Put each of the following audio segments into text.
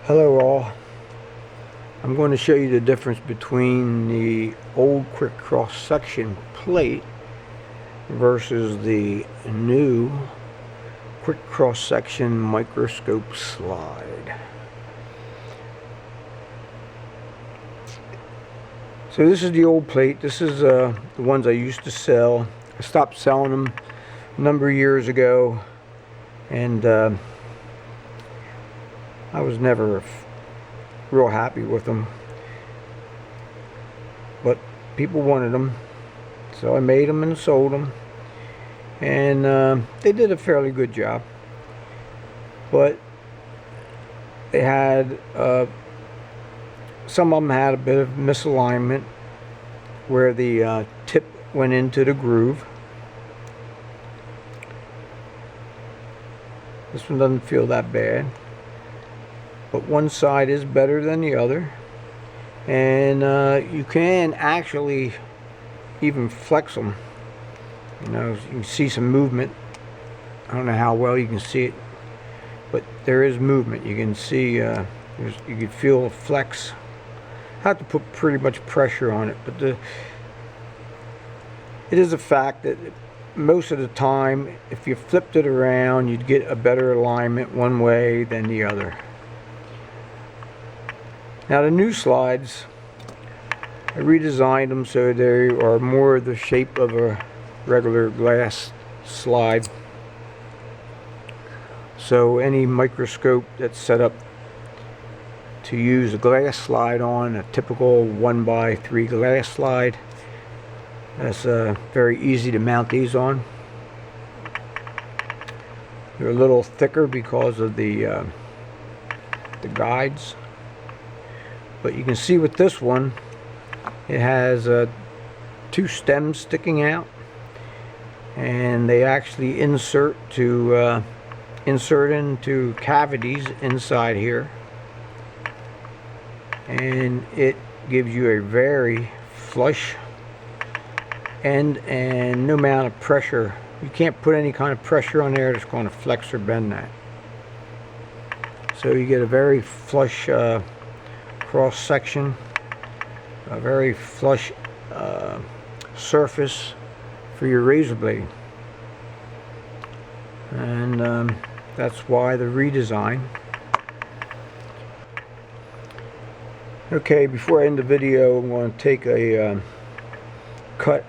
Hello all. I'm going to show you the difference between the old quick cross section plate versus the new quick cross section microscope slide. So this is the old plate. This is the ones I used to sell. I stopped selling them a number of years ago, and I was never real happy with them, but people wanted them, so I made them and sold them, and they did a fairly good job. But they had some of them had a bit of misalignment where the tip went into the groove. This one doesn't feel that bad, but one side is better than the other, and you can actually even flex them. You know, you can see some movement. I don't know how well you can see it, but there is movement. You can see you can feel a flex. I have to put pretty much pressure on it, but it is a fact that most of the time, if you flipped it around, you'd get a better alignment one way than the other. Now the new slides, I redesigned them so they are more the shape of a regular glass slide. So any microscope that's set up to use a glass slide on, a typical 1x3 glass slide, that's very easy to mount these on. They're a little thicker because of the guides. But you can see with this one, it has two stems sticking out, and they actually insert into cavities inside here, and it gives you a very flush end, and no amount of pressure. You can't put any kind of pressure on there that's going to flex or bend that. So you get a very flush cross section, a very flush surface for your razor blade, and that's why the redesign. Okay, before I end the video, I'm going to take a cut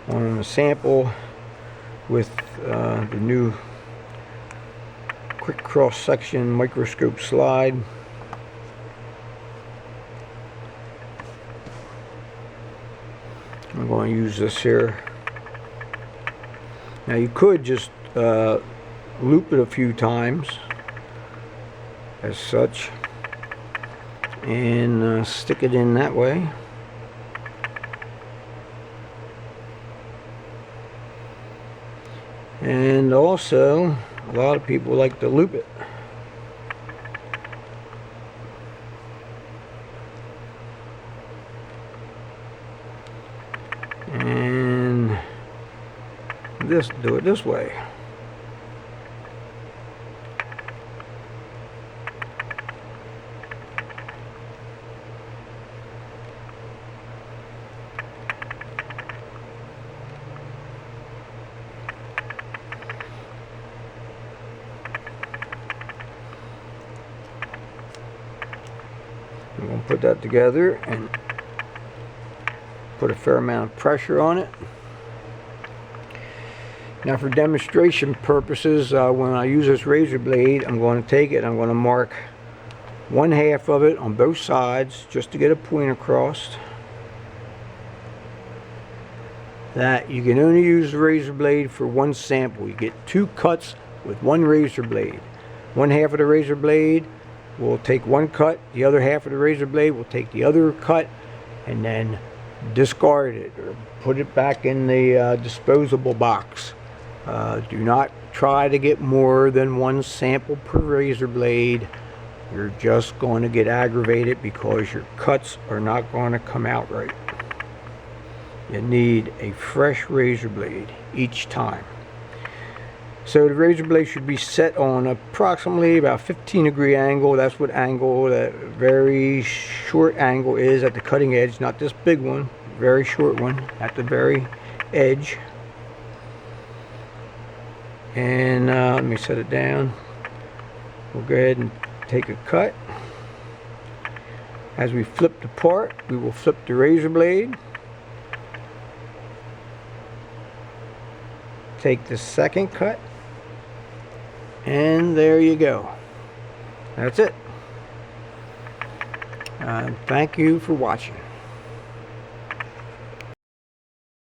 on a sample with the new quick cross section microscope slide. I'm going to use this here. Now you could just loop it a few times as such and stick it in that way. And also, a lot of people like to loop it. And do it this way. I'm going to put that together and put a fair amount of pressure on it. Now for demonstration purposes, when I use this razor blade, I'm going to take it, I'm going to mark 1/2 of it on both sides just to get a point across that you can only use the razor blade for one sample. You get 2 cuts with one razor blade. 1/2 of the razor blade will take one cut, the other half of the razor blade will take the other cut, and then discard it or put it back in the disposable box. Do not try to get more than one sample per razor blade. You're just going to get aggravated because your cuts are not going to come out right. You need a fresh razor blade each time. So the razor blade should be set on approximately about 15-degree angle. That's what angle that very short angle is at the cutting edge, not this big one, very short one at the very edge. And let me set it down. We'll go ahead and take a cut. As we flip the part, we will flip the razor blade. Take the second cut. And there you go. That's it. Thank you for watching.